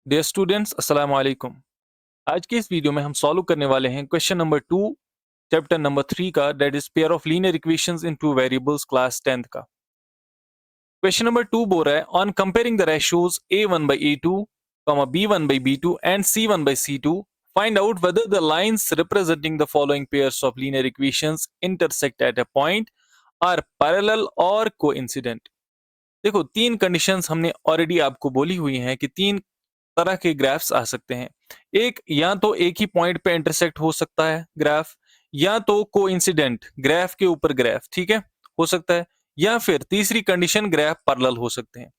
Dear students अस्सलाम वालेकुम। आज के इस वीडियो में हम सॉल्व करने वाले हैं क्वेश्चन नंबर 2 चैप्टर नंबर 3 का, that is pair of linear equations in two variables class 10th का। क्वेश्चन नंबर 2 बोल रहा है on comparing the ratios a1 by a2, b1 by b2 and c1 by c2, find out whether the lines representing the following pairs of linear equations intersect at a point are parallel or coincident। देखो, तीन conditions हमने already आपको बोली हुई हैं कि तीन तरह के ग्राफ्स आ सकते हैं। एक, या तो एक ही पॉइंट पे इंटरसेक्ट हो सकता है ग्राफ, या तो कोइंसिडेंट ग्राफ के ऊपर ग्राफ, ठीक है, हो सकता है, या फिर तीसरी कंडीशन ग्राफ पैरेलल हो सकते हैं।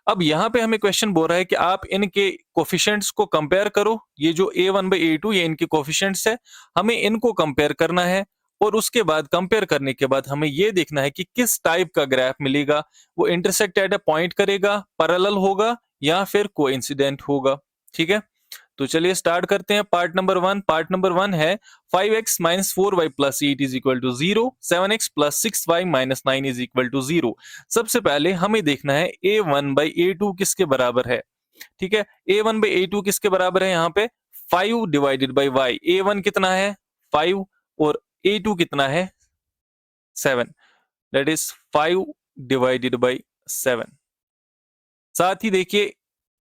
अब यहाँ पे हमें क्वेश्चन बोल रहा है कि आप इनके कोफिशिएंट्स को कंपेयर करो। ये जो a1 by a2 ये इनके कोफिशिएंट्स है, हमें इनको कंपेयर करना है। और उसके बाद कंपेयर करने के बाद हमें ये देखना है कि किस टाइप का ग्राफ मिलेगा, वो इंटरसेक्ट एट अ पॉइंट करेगा, पैरेलल होगा, या फिर कोइंसिडेंट होगा। ठीक है, तो चलिए स्टार्ट करते हैं। पार्ट नंबर वन है 5x minus 4y plus 8 is equal to 0, 7x plus 6y minus 9 is equal to 0। सबसे पहले हमें देखना है a1 बाई a2 किसके बराबर है। ठीक है, a1 बाई a2 किसके बराबर है, यहाँ पे 5 डिवाइडेड बाई y। a1 कितना है 5 और a2 कितना है 7, दैट इज 5 डिवाइडेड बाई 7। साथ ही देखिए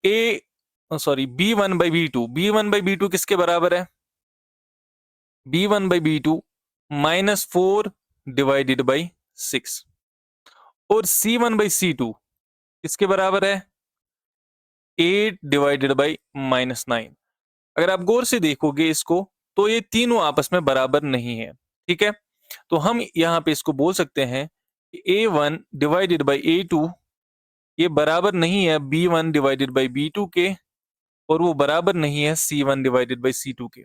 B one by B two किसके बराबर है, b1/b2 माइनस 4 डिवाइडेड बाई 6। और c1/c2 किसके बराबर है 8 डिवाइडेड बाई माइनस 9। अगर आप गौर से देखोगे इसको, तो ये तीनों आपस में बराबर नहीं है। ठीक है, तो हम यहाँ पे इसको बोल सकते हैं कि a1 डिवाइडेड बाई a2 ये बराबर नहीं है b1 डिवाइडेड बाई b2 के, और वो बराबर नहीं है c1 डिवाइडेड बाई c2 के।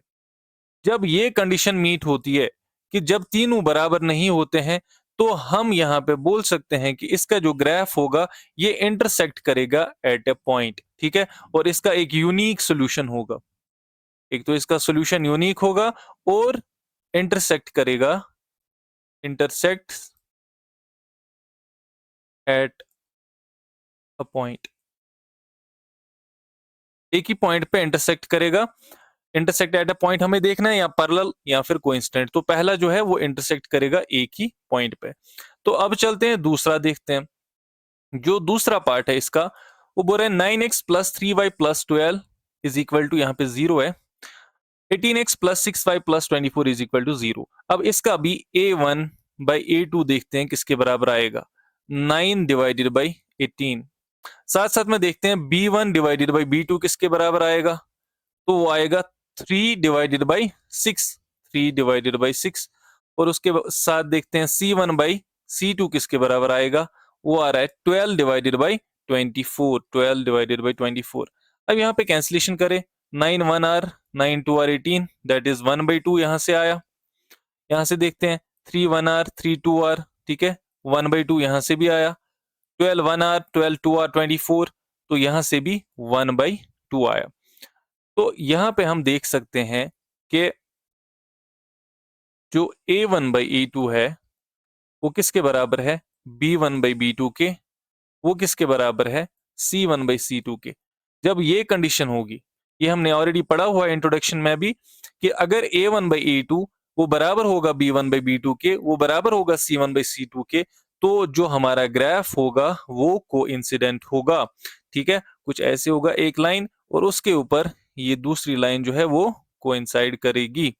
जब ये कंडीशन मीट होती है कि जब तीनों बराबर नहीं होते हैं, तो हम यहाँ पे बोल सकते हैं कि इसका जो ग्राफ होगा ये इंटरसेक्ट करेगा एट ए पॉइंट। ठीक है, और इसका एक यूनिक सोल्यूशन होगा। एक तो इसका सोल्यूशन यूनिक होगा और इंटरसेक्ट करेगा, इंटरसेक्ट एट अ पॉइंट, एक ही पॉइंट पे इंटरसेक्ट करेगा। इंटरसेक्ट एट अ पॉइंट हमें देखना है या पैरेलल या फिर कोइंसिडेंट। तो पहला जो है वो इंटरसेक्ट करेगा एक ही पॉइंट पे। तो अब चलते हैं दूसरा देखते हैं। जो दूसरा पार्ट है इसका, वो बोल रहे हैं 9x plus 3y plus 12 is equal to, यहाँ पे 0 है, 18x plus 6y plus 24 is equal to 0। अब इसका भी a1 बाई a2 देखते हैं किसके बराबर आएगा, 9 डिवाइडेड बाई 18। साथ साथ में देखते हैं b1 डिवाइडेड बाई b2 किसके बराबर आएगा, तो वो आएगा 3 डिवाइडेड बाई 6, 3 डिवाइडेड बाई 6। और उसके साथ देखते हैं c1 बाई c2 किसके बराबर आएगा, वो आ रहा है 12 डिवाइडेड बाई 24, 12 डिवाइडेड बाई 24। अब यहाँ पे कैंसिलेशन करें, 9 1 आर, 9 2 आर 18, दैट इज 1/2 यहाँ से आया। यहाँ से देखते हैं 3 1 आर, 3 2 आर, ठीक है, 1/2 यहाँ से भी आया। 12 1 आर, 12 2 आर 24, तो यहाँ से भी 1/2 आया। तो यहाँ पे हम देख सकते हैं कि जो a1 बाई a2 है वो किसके बराबर है b1 बाई b2 के, वो किसके बराबर है c1 बाई c2 के। जब ये कंडीशन होगी, ये हमने ऑलरेडी पढ़ा हुआ है इंट्रोडक्शन में भी, कि अगर a1 बाई a2 वो बराबर होगा b1 बाई b2 के, वो बराबर होगा c1 बाई c2 के, तो जो हमारा ग्राफ होगा वो कोइंसिडेंट होगा। ठीक है, कुछ ऐसे होगा एक लाइन, और उसके ऊपर ये दूसरी लाइन जो है वो कोइंसाइड करेगी।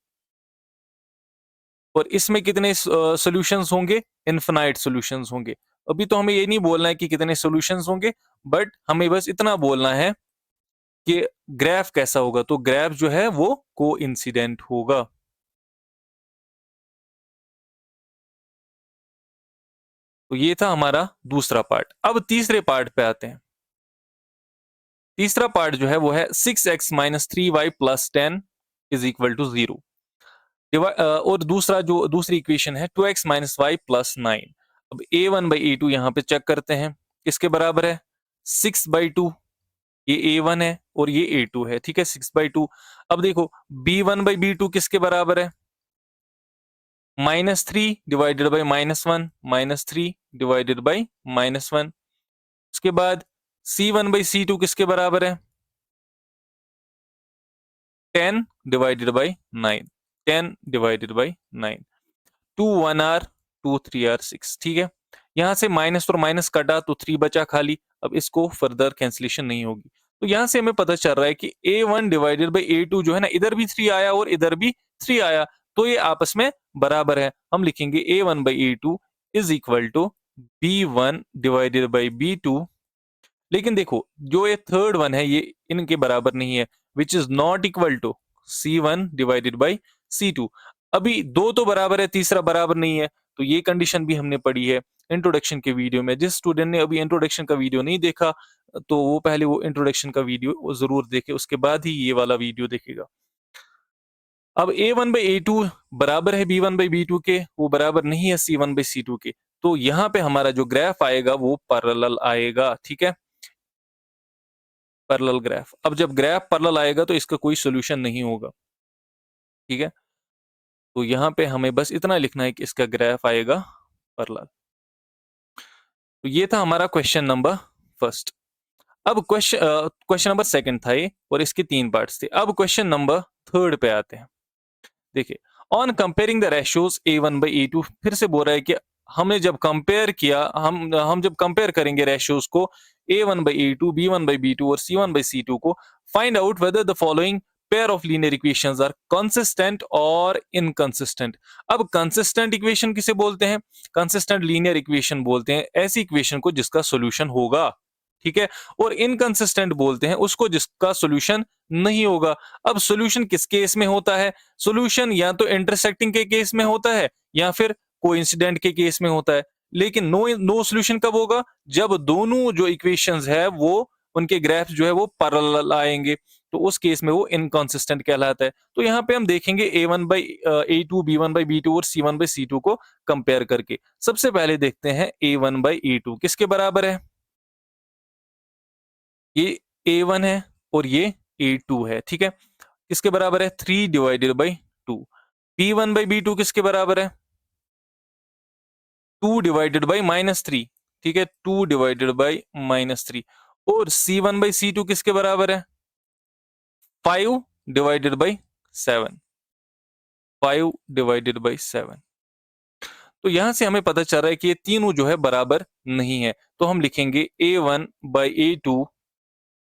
और इसमें कितने सॉल्यूशंस होंगे, इनफिनाइट सॉल्यूशंस होंगे। अभी तो हमें ये नहीं बोलना है कि कितने सॉल्यूशंस होंगे, बट हमें बस इतना बोलना है कि ग्राफ कैसा होगा। तो ग्राफ जो है वो कोइंसिडेंट होगा। तो ये था हमारा दूसरा पार्ट। अब तीसरे पार्ट पे आते हैं। तीसरा पार्ट जो है वो है 6x minus 3y plus 10 is equal to 0। और दूसरा जो दूसरी इक्वेशन है 2x माइनस वाई प्लस 9। अब a1 बाई ए टू यहाँ पे चेक करते हैं किसके बराबर है, 6/2। ये a1 है और ये a2 है, ठीक है, 6/2। अब देखो b1 बाई b2 किसके बराबर है, -3 डिवाइडेड बाई -1, -3 डिवाइडेड बाई -1। उसके बाद c1 बाई c2 किसके बराबर है, 10 divided by 9, 10 divided by 9, 2 1 are 2 3 are 6, ठीक है। यहाँ से माइनस और माइनस कटा तो 3 बचा खाली, अब इसको फर्दर कैंसिलेशन नहीं होगी। तो यहाँ से हमें पता चल रहा है कि A1 डिवाइडेड बाई A2 जो है ना, इधर भी 3 आया और इधर भी 3 आया, तो ये आपस में बराबर है। हम लिखेंगे A1 by A2 is equal to B1 divided by B2। लेकिन देखो जो ये थर्ड वन है ये इनके बराबर नहीं है, which is not equal to C1 divided by C2। अभी दो तो बराबर है, तीसरा बराबर नहीं है, तो ये कंडीशन भी हमने पढ़ी है इंट्रोडक्शन के वीडियो में। जिस स्टूडेंट ने अभी इंट्रोडक्शन का वीडियो नहीं देखा तो वो पहले वो इंट्रोडक्शन का वीडियो वो जरूर देखे, उसके बाद ही ये वाला वीडियो देखेगा। अब A1 बाई A2 बराबर है B1 बाई B2 के, वो बराबर नहीं है C1 बाई C2 के, तो यहाँ पे हमारा जो ग्राफ आएगा वो पैरेलल आएगा, ठीक है, पैरेलल ग्राफ। अब जब ग्राफ पैरेलल आएगा तो इसका कोई सॉल्यूशन नहीं होगा, ठीक है। तो यहाँ पे हमें बस इतना लिखना है कि इसका ग्राफ आएगा पैरेलल। तो ये था हमारा क्वेश्चन नंबर फर्स्ट। अब क्वेश्चन नंबर सेकंड था ये, और इसके 3 पार्ट्स थे। अब क्वेश्चन नंबर थर्ड पे आते हैं। देखिए, on comparing the ratios A1 by A2, फिर से बोल रहा है कि हमने जब कंपेयर किया, हम जब कंपेयर करेंगे रेशियोज को A1 by A2, B1 by B2 और C1 बाई C2 को, find out whether the following pair of linear equations are consistent और इनकंसिस्टेंट। अब कंसिस्टेंट इक्वेशन किसे बोलते हैं? कंसिस्टेंट लीनियर इक्वेशन बोलते हैं ऐसी इक्वेशन को जिसका सॉल्यूशन होगा, ठीक है। और इनकंसिस्टेंट बोलते हैं उसको जिसका सॉल्यूशन नहीं होगा। अब सॉल्यूशन किस केस में होता है? सॉल्यूशन या तो इंटरसेक्टिंग के केस में होता है या फिर कोइंसिडेंट के केस में होता है। लेकिन नो नो सॉल्यूशन कब होगा? जब दोनों जो इक्वेशंस है वो उनके ग्राफ्स जो है वो पैरेलल आएंगे, तो उस केस में वो इनकंसिस्टेंट कहलाता है। तो यहाँ पे हम देखेंगे A1 by A2, B1 by B2 और C1 बाई C2 को कंपेयर करके। सबसे पहले देखते हैं A1 बाई A2 किसके बराबर है। ये A1 है और ये A2 है, ठीक है। किसके बराबर है? 3 divided by 2। P1 by B2 किसके बराबर है? 2 डिवाइडेड बाई -3, ठीक है, 2 डिवाइडेड बाई -3। और C1 बाई C2 किसके बराबर है? 5 डिवाइडेड बाई 7, 5 डिवाइडेड बाई 7। तो यहां से हमें पता चल रहा है कि ये तीनों जो है बराबर नहीं है, तो हम लिखेंगे A1 by A2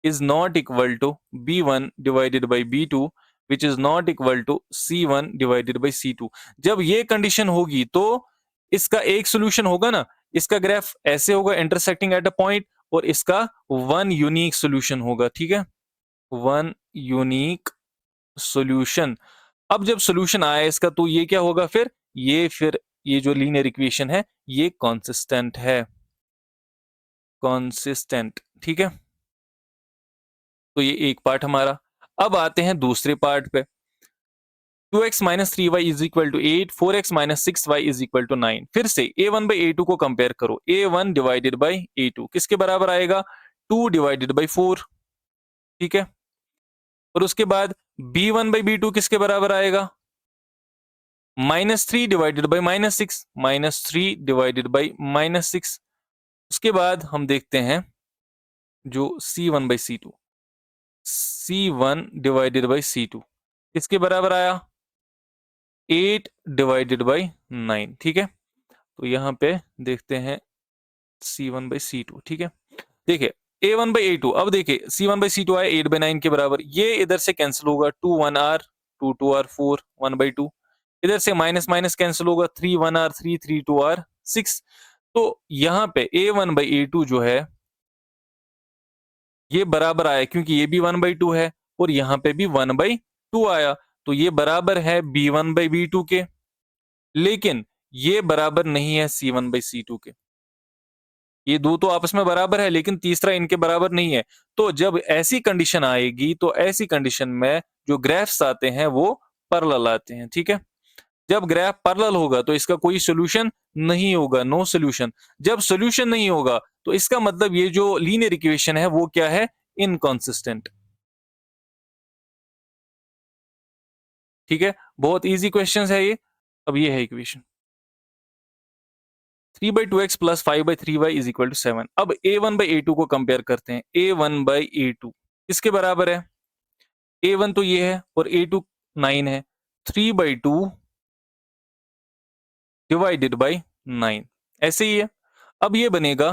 is not equal to B1 divided by B2 which is not equal to C1 divided by C2। जब ये कंडीशन होगी तो इसका एक सॉल्यूशन होगा ना, इसका ग्राफ ऐसे होगा इंटरसेक्टिंग एट अ पॉइंट, और इसका वन यूनिक सॉल्यूशन होगा, ठीक है, वन यूनिक सॉल्यूशन। अब जब सॉल्यूशन आया इसका तो ये क्या होगा फिर ये जो लीनियर इक्वेशन है ये कॉन्सिस्टेंट है, कॉन्सिस्टेंट, ठीक है। तो ये एक पार्ट हमारा। अब आते हैं दूसरे पार्ट पे। 2x minus 3y is equal to 8, 4x minus 6y is equal to 9। फिर से A1 बाई A2 को कंपेयर करो। A1 डिवाइडेड बाई A2 किसके बराबर आएगा? 2 डिवाइडेड बाई 4, ठीक है। और उसके बाद B1 बाई B2 किसके बराबर आएगा? -3 डिवाइडेड बाई -6, -3 डिवाइडेड बाई -6। उसके बाद हम देखते हैं जो C1 by C2, C1 divided by C2 किसके बराबर आया? 8 डिवाइडेड बाई 9, ठीक है। तो यहाँ पे देखते हैं C1 बाई C2, ठीक है। देखिए A1 बाई A2, अब देखिए C1 बाई C2 आया 8 बाई 9 के बराबर, ये इधर से कैंसिल होगा, 2 1 R 2 2 R 4 1 बाई 2। इधर से माइनस माइनस कैंसिल होगा, 3 1 R 3 3 2 R 6। तो यहाँ पे A1 बाई A2 जो है ये बराबर आया क्योंकि ये भी 1 बाई 2 है और यहाँ पे भी 1 बाई 2 आया, तो ये बराबर है B1 बाई B2 के। लेकिन ये बराबर नहीं है C1 बाई C2 के। ये दो तो आपस में बराबर है लेकिन तीसरा इनके बराबर नहीं है। तो जब ऐसी कंडीशन आएगी तो ऐसी कंडीशन में जो ग्राफ्स आते हैं वो पैरेलल आते हैं, ठीक है। जब ग्राफ पैरेलल होगा तो इसका कोई सॉल्यूशन नहीं होगा, नो सॉल्यूशन। जब सॉल्यूशन नहीं होगा तो इसका मतलब ये जो लीनियर इक्वेशन है वो क्या है? इनकंसिस्टेंट, ठीक है। बहुत इजी क्वेश्चन है ये। अब ये है equation 3/2x plus 5/3y is equal to 7। अब A1 बाई A2 को कंपेयर करते हैं। A1 बाई A2 किसके बराबर है? A1 तो ये है और A2 9 है, 3/2 डिवाइडेड बाई 9, ऐसे ही है। अब ये बनेगा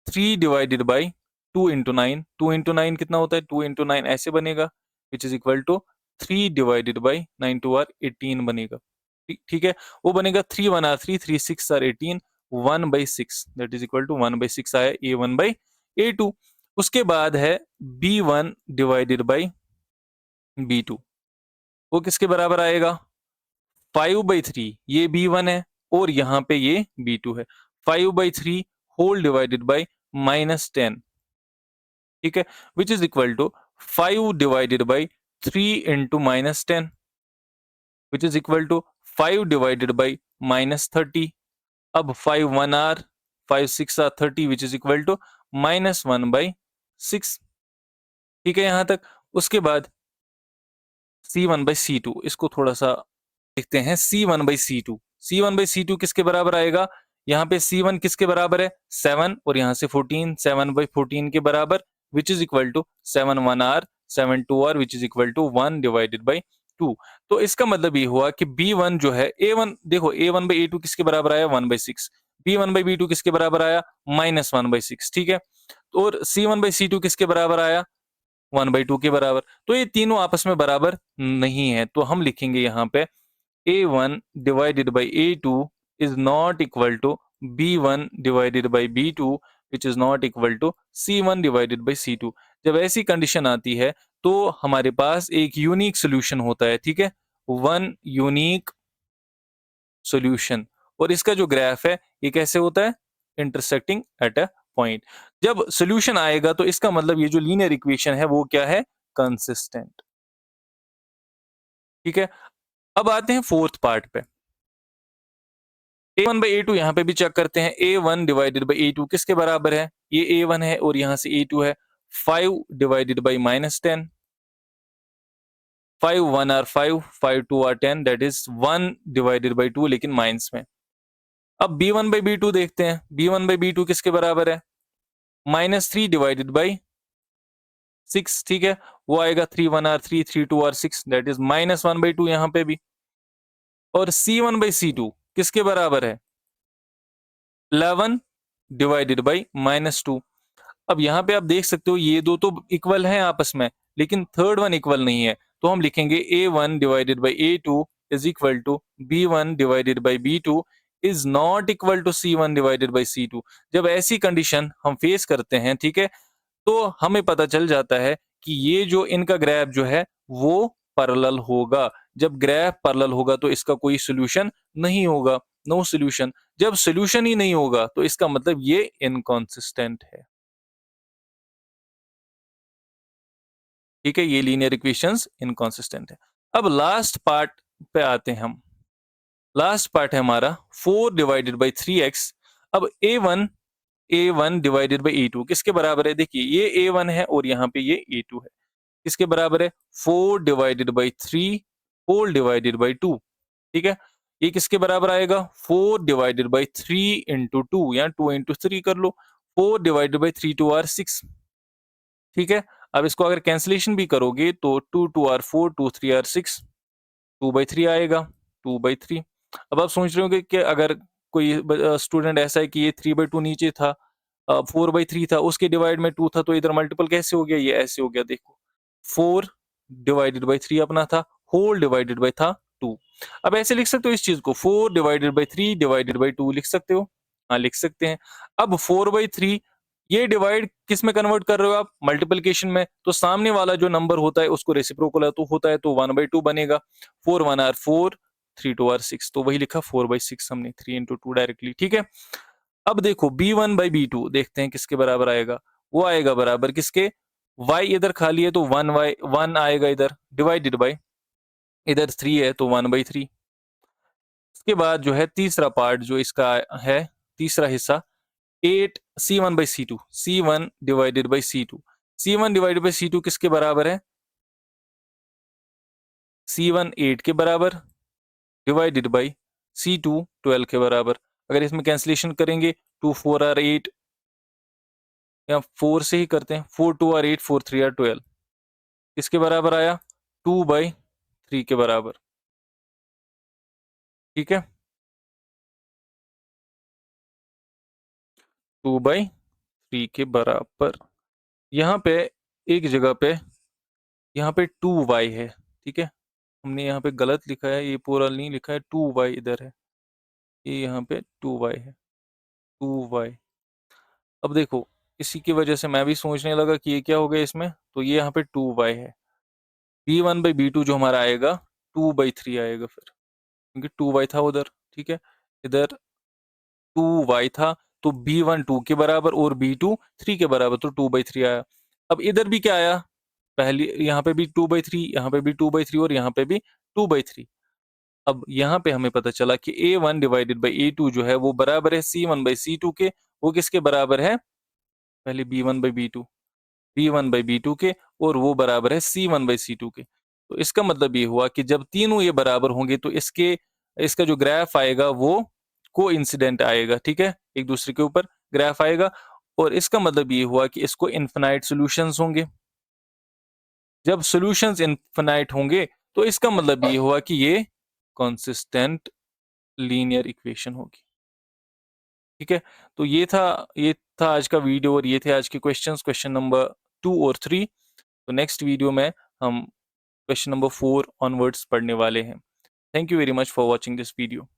3 डिवाइडेड बाई 2 इंटू 9, 2 इंटू 9 कितना होता है, 2 इंटू 9 ऐसे बनेगा, which is equal to 3 divided by 9 two are 18 बनेगा। ठीक है, वो बनेगा 3 1 are 3, 3 6 are 18, 1/6 that is equal to 1/6 आया A1/A2। उसके बाद है B1 डिवाइडेड बाई B2, वो किसके बराबर आएगा, 5/3, ये B1 है और यहाँ पे ये B2 है, 5/3 होल डिवाइडेड बाई -10, ठीक है, which is equal to 5 divided by 3 into -10, which is equal to 5 divided by -30। अब 5 1 are, 5 6 are 30, which is equal to -1/6, ठीक है यहाँ तक। उसके बाद C1/C2, इसको थोड़ा सा देखते हैं, C1/C2, C1/C2 किसके बराबर आएगा, यहाँ पे C1 किसके बराबर है 7 और यहाँ से 14, 7/14 के बराबर, which is equal to 7 1 are 7 2 are, which is equal to 1 divided by 2। तो इसका मतलब ये हुआ कि B1 जो है A1, देखो A1/A2 किसके बराबर आया 1/6, B1/B2 किसके बराबर आया -1/6, ठीक है, और C1/C2 किसके बराबर आया 1/2 के बराबर। तो ये तीनों आपस में बराबर नहीं है, तो हम लिखेंगे यहाँ पे A1 divided by A2 is not equal to B1 divided by B2 which is not equal to C1 divided by C2। जब ऐसी कंडीशन आती है तो हमारे पास एक यूनिक सोल्यूशन होता है, ठीक है, वन यूनिक सोल्यूशन, और इसका जो ग्राफ है ये कैसे होता है, इंटरसेक्टिंग एट अ पॉइंट। जब सोल्यूशन आएगा तो इसका मतलब ये जो लीनियर इक्वेशन है वो क्या है, कंसिस्टेंट, ठीक है। अब आते हैं फोर्थ पार्ट पे, A1/A2 यहाँ पे भी चेक करते हैं, A1 डिवाइडेड बाई A2 किसके बराबर है, ये A1 है और यहाँ से A2 है, 5 divided by -10, 5 1 are 5, 5 2 are 10, that is 1 divided by 2 लेकिन माइनस में। अब B1/B2 देखते हैं, B1/B2 किसके बराबर है, -3 डिवाइडेड बाई 6, ठीक है, वो आएगा 3 1 आर 3, 3 2 आर 6, दैट इज -1/2 यहाँ पे भी। और C1/C2 किसके बराबर है, 11 डिवाइडेड बाई -2। अब यहाँ पे आप देख सकते हो ये दो तो इक्वल हैं आपस में, लेकिन थर्ड वन इक्वल नहीं है, तो हम लिखेंगे A1 divided by A2 is equal to B1 divided by B2 is not equal to C1 divided by C2। जब ऐसी कंडीशन हम फेस करते हैं, ठीक है, तो हमें पता चल जाता है कि ये जो इनका ग्राफ जो है वो पैरेलल होगा। जब ग्राफ पैरेलल होगा तो इसका कोई सोल्यूशन नहीं होगा, नो सोल्यूशन। जब सोल्यूशन ही नहीं होगा तो इसका मतलब ये इनकॉन्सिस्टेंट है, ठीक है, ये लीनियर इक्वेशंस इनकॉन्सिस्टेंट है। अब लास्ट पार्ट पे आते हैं हम, लास्ट पार्ट है हमारा 4 डिवाइडेड बाई 3x। अब A1 डिवाइडेड बाई A2 किसके बराबर है, देखिए ये A1 है और यहाँ पे ये A2 है, किसके बराबर है 4 divided by 3 whole divided by 2, ठीक है, ये किसके बराबर आएगा 4 डिवाइडेड बाई 3 इंटू 2 या 2 इंटू 3 कर लो, 4 डिवाइडेड बाई 3 2 आर 6, ठीक है। अब इसको अगर कैंसिलेशन भी करोगे तो 2 2 आर 4, 2 3 आर 6, 2/3 आएगा, 2/3। अब आप सोच रहे होंगे कि अगर कोई स्टूडेंट ऐसा है कि ये 3/2 नीचे था, 4/3 था, उसके डिवाइड में 2 था, तो इधर मल्टीपल कैसे हो गया, ये ऐसे हो गया, देखो 4 डिवाइडेड बाई 3 अपना था, होल डिवाइडेड बाई था 2। अब ऐसे लिख सकते हो इस चीज को, 4 डिवाइडेड बाई 3 डिवाइडेड बाई 2 लिख सकते हो, हाँ लिख सकते हैं। अब 4/3 ये डिवाइड किस में कन्वर्ट कर रहे हो आप, मल्टीप्लिकेशन में, तो सामने वाला जो नंबर होता है उसको रेसिप्रोकल तो होता है, तो 1/2 बनेगा, 4 1 आर 4, 3 2 आर 6, तो वही लिखा 4/6 हमने, 3 इंटू 2 डायरेक्टली, ठीक है। अब देखो B1/B2 देखते हैं किसके बराबर आएगा, वो आएगा बराबर किसके, y इधर खाली है तो 1 आएगा इधर, डिवाइडेड बाई इधर 3 है तो 1/3। इसके बाद जो है तीसरा पार्ट जो इसका है, तीसरा हिस्सा 8 C1/C2, C1 divided by C2, C1 divided by C2 किसके बराबर है, C1 8 के बराबर डिवाइडेड बाई C2 12 के बराबर। अगर इसमें कैंसिलेशन करेंगे 2 4 आर 8, या 4 से ही करते हैं, 4 2 आर 8, 4 3 आर 12, किसके बराबर आया 2/3 के बराबर। ठीक है, 2/3 के बराबर। यहाँ पे एक जगह पे यहाँ पे 2y है। ठीक है, हमने यहाँ पे गलत लिखा है, ये पूरा नहीं लिखा है, 2y इधर है, ये यहाँ पे 2y है, 2y। अब देखो, इसी की वजह से मैं भी सोचने लगा कि ये क्या हो गया इसमें, तो ये यहाँ पे 2y है। b1/b2 जो हमारा आएगा 2/3 आएगा फिर, क्योंकि 2y था उधर। ठीक है, इधर 2y था, तो b1 2 के बराबर और b2 3 के बराबर, तो 2/3 आया। अब इधर भी क्या आया, पहली यहाँ पे भी 2/3, यहाँ पे भी 2/3 और यहाँ पे भी 2/3। अब यहाँ पे हमें पता चला कि a1 डिवाइडेड बाई a2 जो है वो बराबर है c1/c2 के। वो किसके बराबर है, पहले b1/b2, b1/b2 के, और वो बराबर है c1/c2 के। तो इसका मतलब ये हुआ कि जब तीनों ये बराबर होंगे तो इसका जो ग्राफ आएगा वो कोइंसिडेंट आएगा। ठीक है, एक दूसरे के ऊपर ग्राफ आएगा, और इसका मतलब ये हुआ कि इसको इन्फिनाइट सॉल्यूशंस होंगे। जब सॉल्यूशंस इन्फिनाइट होंगे तो इसका मतलब ये हुआ कि ये कंसिस्टेंट लीनियर इक्वेशन होगी। ठीक है, तो ये था आज का वीडियो, और ये थे आज के क्वेश्चंस, क्वेश्चन नंबर 2 और 3। तो नेक्स्ट वीडियो में हम क्वेश्चन नंबर 4 ऑनवर्ड्स पढ़ने वाले हैं। Thank you very much for watching this video.